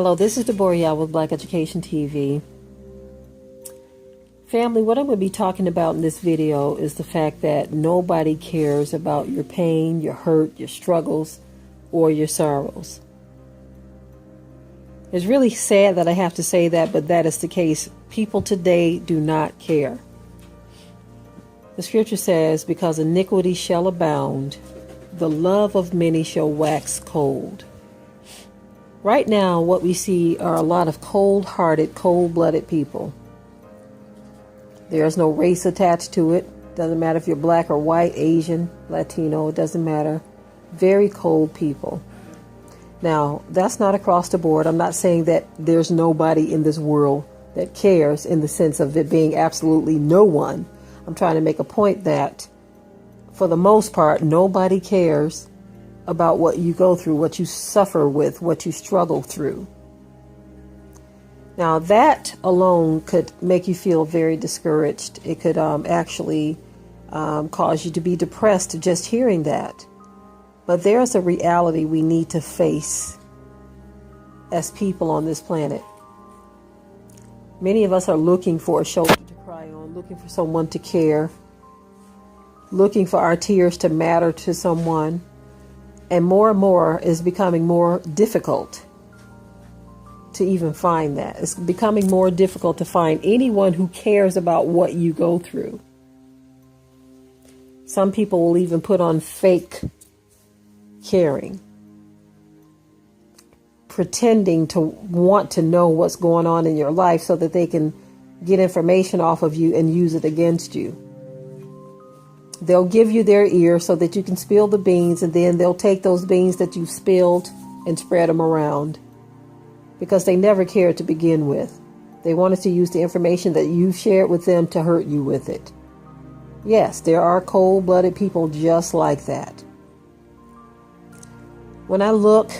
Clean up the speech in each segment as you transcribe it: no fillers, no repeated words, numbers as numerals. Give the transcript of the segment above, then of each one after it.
Hello, this is Deborah with Black Education TV. Family, what I'm going to be talking about in this video is the fact that nobody cares about your pain, your hurt, your struggles, or your sorrows. It's really sad that I have to say that, but that is the case. People today do not care. The scripture says, because iniquity shall abound, the love of many shall wax cold. Right now, what we see are a lot of cold-hearted, cold-blooded people. There's no race attached to it. Doesn't matter if you're black or white, Asian, Latino, it doesn't matter. Very cold people. Now, that's not across the board. I'm not saying that there's nobody in this world that cares in the sense of it being absolutely no one. I'm trying to make a point that, for the most part, nobody cares about what you go through, what you suffer with, what you struggle through. Now, that alone could make you feel very discouraged. It could actually cause you to be depressed just hearing that. But there's a reality we need to face as people on this planet. Many of us are looking for a shoulder to cry on, looking for someone to care, looking for our tears to matter to someone. And more is becoming more difficult to even find that. It's becoming more difficult to find anyone who cares about what you go through. Some people will even put on fake caring, pretending to want to know what's going on in your life so that they can get information off of you and use it against you. They'll give you their ear so that you can spill the beans, and then they'll take those beans that you've spilled and spread them around, because they never cared to begin with. They wanted to use the information that you've shared with them to hurt you with it. Yes, there are cold-blooded people just like that. When I look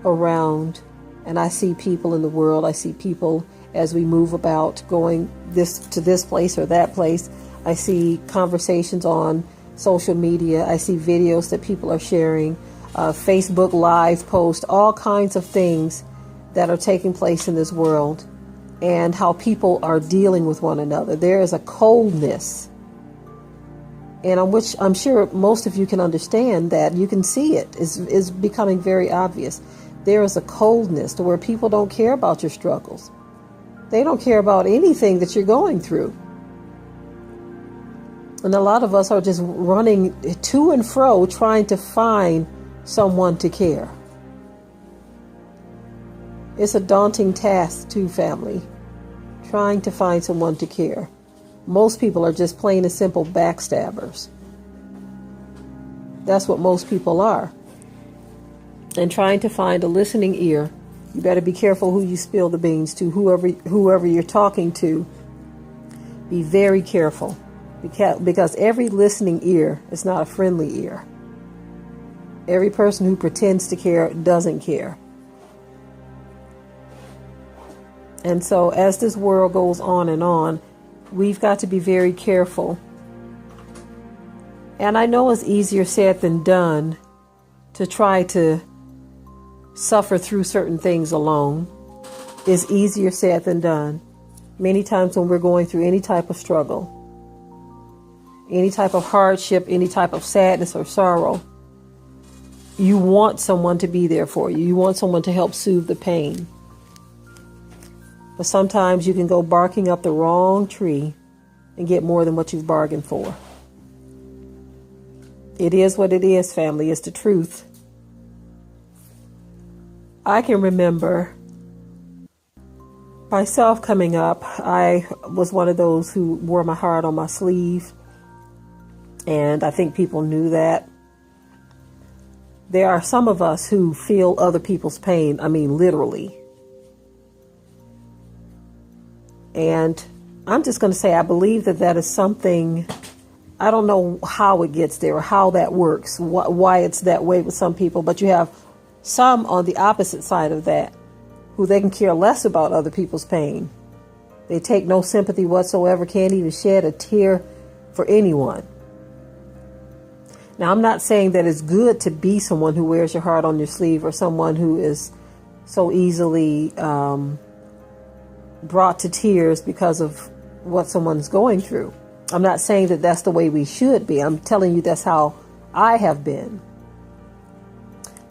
around and I see people in the world, I see people as we move about going to this place or that place. I see conversations on social media. I see videos that people are sharing, Facebook Live posts, all kinds of things that are taking place in this world, and how people are dealing with one another. There is a coldness, and which I'm sure most of you can understand that. You can see it. It's becoming very obvious. There is a coldness to where people don't care about your struggles. They don't care about anything that you're going through. And a lot of us are just running to and fro trying to find someone to care. It's a daunting task too, family, trying to find someone to care. Most people are just plain and simple backstabbers. That's what most people are. And trying to find a listening ear. You better be careful who you spill the beans to, whoever you're talking to. Be very careful. Because every listening ear is not a friendly ear. Every person who pretends to care doesn't care. And so as this world goes on, we've got to be very careful. And I know it's easier said than done to try to suffer through certain things alone. It's easier said than done. Many times when we're going through any type of struggle, any type of hardship, any type of sadness or sorrow, you want someone to be there for you. You want someone to help soothe the pain. But sometimes you can go barking up the wrong tree and get more than what you've bargained for. It is what it is, family. It's the truth. I can remember myself coming up. I was one of those who wore my heart on my sleeve. And I think people knew that. There are some of us who feel other people's pain. I mean, literally. And I'm just going to say, I believe that is something. I don't know how it gets there or how that works, why it's that way with some people. But you have some on the opposite side of that who they can care less about other people's pain. They take no sympathy whatsoever, can't even shed a tear for anyone. Now, I'm not saying that it's good to be someone who wears your heart on your sleeve or someone who is so easily brought to tears because of what someone's going through. I'm not saying that that's the way we should be. I'm telling you that's how I have been.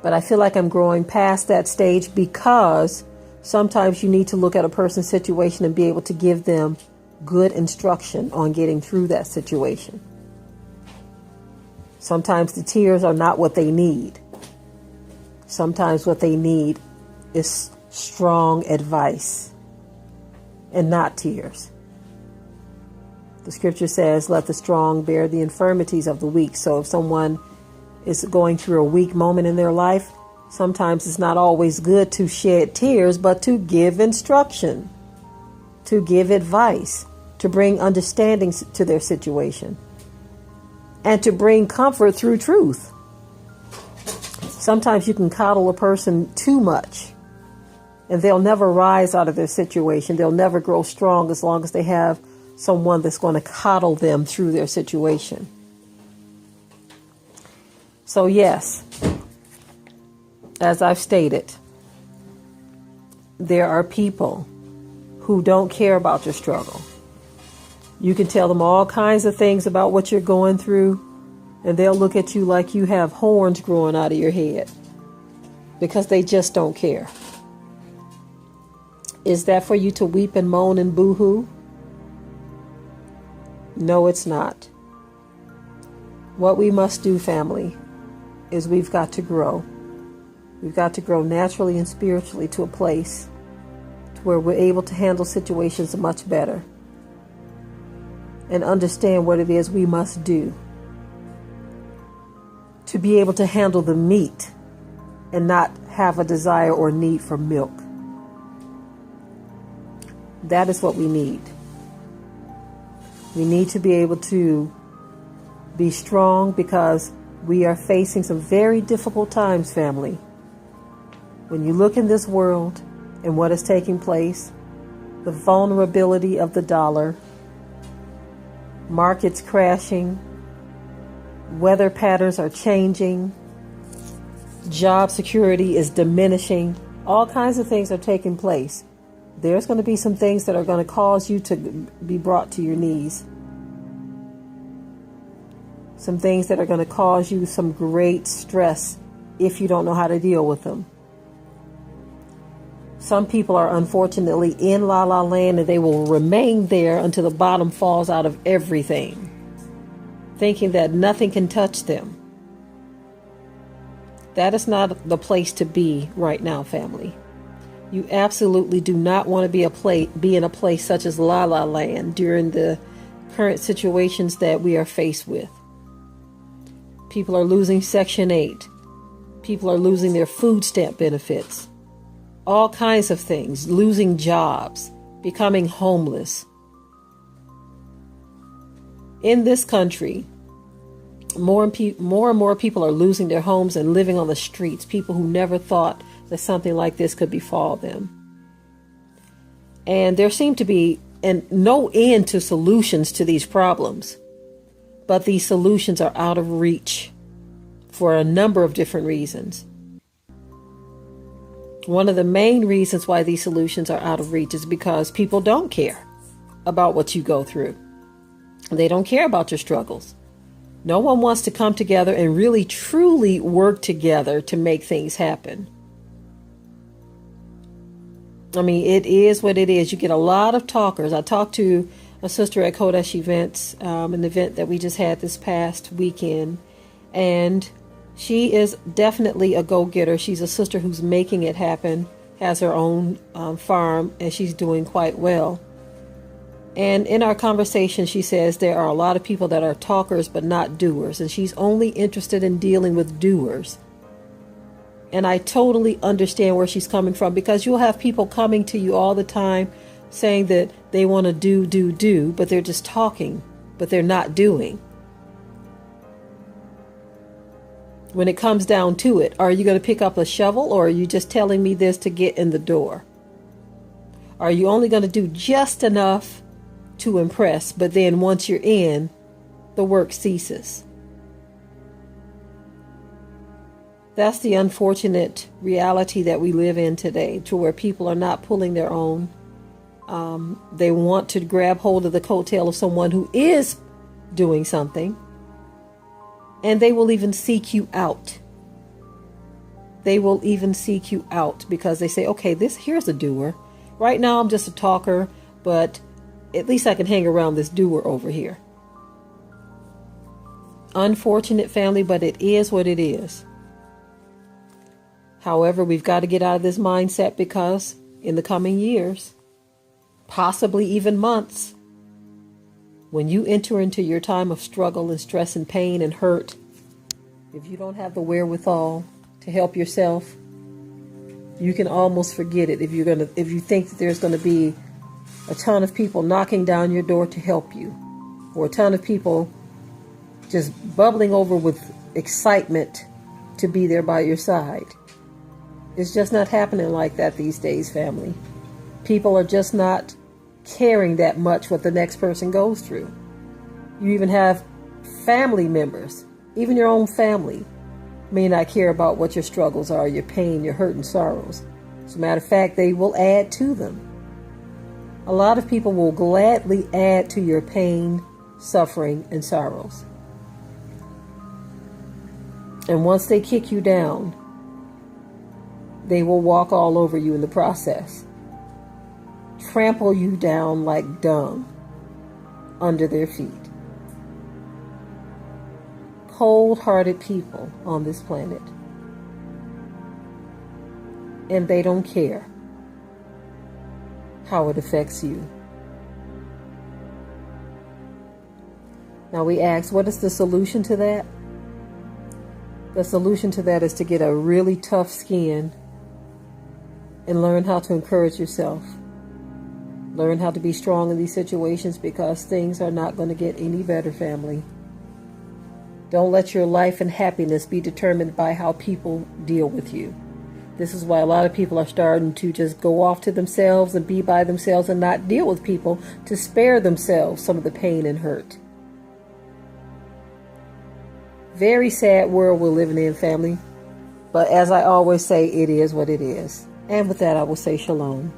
But I feel like I'm growing past that stage, because sometimes you need to look at a person's situation and be able to give them good instruction on getting through that situation. Sometimes the tears are not what they need. Sometimes what they need is strong advice and not tears. The scripture says, let the strong bear the infirmities of the weak. So if someone is going through a weak moment in their life, sometimes it's not always good to shed tears, but to give instruction, to give advice, to bring understanding to their situation, and to bring comfort through truth. Sometimes you can coddle a person too much, and they'll never rise out of their situation. They'll never grow strong as long as they have someone that's going to coddle them through their situation. So yes, as I've stated, there are people who don't care about your struggle. You can tell them all kinds of things about what you're going through, and they'll look at you like you have horns growing out of your head, because they just don't care. Is that for you to weep and moan and boo-hoo? No, it's not. What we must do, family, is we've got to grow. We've got to grow naturally and spiritually to a place to where we're able to handle situations much better and understand what it is we must do to be able to handle the meat and not have a desire or need for milk. That is what we need. We need to be able to be strong, because we are facing some very difficult times, family. When you look in this world and what is taking place, the vulnerability of the dollar, markets crashing, weather patterns are changing, job security is diminishing, all kinds of things are taking place. There's going to be some things that are going to cause you to be brought to your knees. Some things that are going to cause you some great stress if you don't know how to deal with them. Some people are unfortunately in la la land, and they will remain there until the bottom falls out of everything, thinking that nothing can touch them. That is not the place to be right now, family. You absolutely do not want to be in a place such as La La Land during the current situations that we are faced with. People are losing Section 8. People are losing their food stamp benefits. All kinds of things. Losing jobs. Becoming homeless. In this country, more and more people are losing their homes and living on the streets. People who never thought that something like this could befall them. And there seem to be no end to solutions to these problems. But these solutions are out of reach for a number of different reasons. One of the main reasons why these solutions are out of reach is because people don't care about what you go through. They don't care about your struggles. No one wants to come together and really truly work together to make things happen. I mean, it is what it is. You get a lot of talkers. I talked to a sister at Kodesh Events, an event that we just had this past weekend, and she is definitely a go-getter. She's a sister who's making it happen, has her own farm, and she's doing quite well. And in our conversation, she says there are a lot of people that are talkers but not doers, and she's only interested in dealing with doers. And I totally understand where she's coming from, because you'll have people coming to you all the time saying that they want to do, but they're just talking, but they're not doing. When it comes down to it, are you going to pick up a shovel, or are you just telling me this to get in the door? Are you only going to do just enough to impress, but then once you're in, the work ceases? That's the unfortunate reality that we live in today, to where people are not pulling their own. They want to grab hold of the coattail of someone who is doing something, and they will even seek you out. They will even seek you out because they say, okay, here's a doer. Right now I'm just a talker, but at least I can hang around this doer over here. Unfortunate, family, but it is what it is. However, we've got to get out of this mindset, because in the coming years, possibly even months, when you enter into your time of struggle and stress and pain and hurt, if you don't have the wherewithal to help yourself, you can almost forget it. If you think that there's going to be a ton of people knocking down your door to help you, or a ton of people just bubbling over with excitement to be there by your side. It's just not happening like that these days, family. People are just not caring that much what the next person goes through. You even have family members, even your own family, may not care about what your struggles are, your pain, your hurt and sorrows. As a matter of fact, they will add to them. A lot of people will gladly add to your pain, suffering, and sorrows. And once they kick you down, they will walk all over you in the process. Trample you down like dung under their feet. Cold-hearted people on this planet. And they don't care how it affects you. Now we ask, what is the solution to that? The solution to that is to get a really tough skin and learn how to encourage yourself. Learn how to be strong in these situations, because things are not going to get any better, family. Don't let your life and happiness be determined by how people deal with you. This is why a lot of people are starting to just go off to themselves and be by themselves and not deal with people, to spare themselves some of the pain and hurt. Very sad world we're living in, family. But as I always say, it is what it is. And with that, I will say shalom.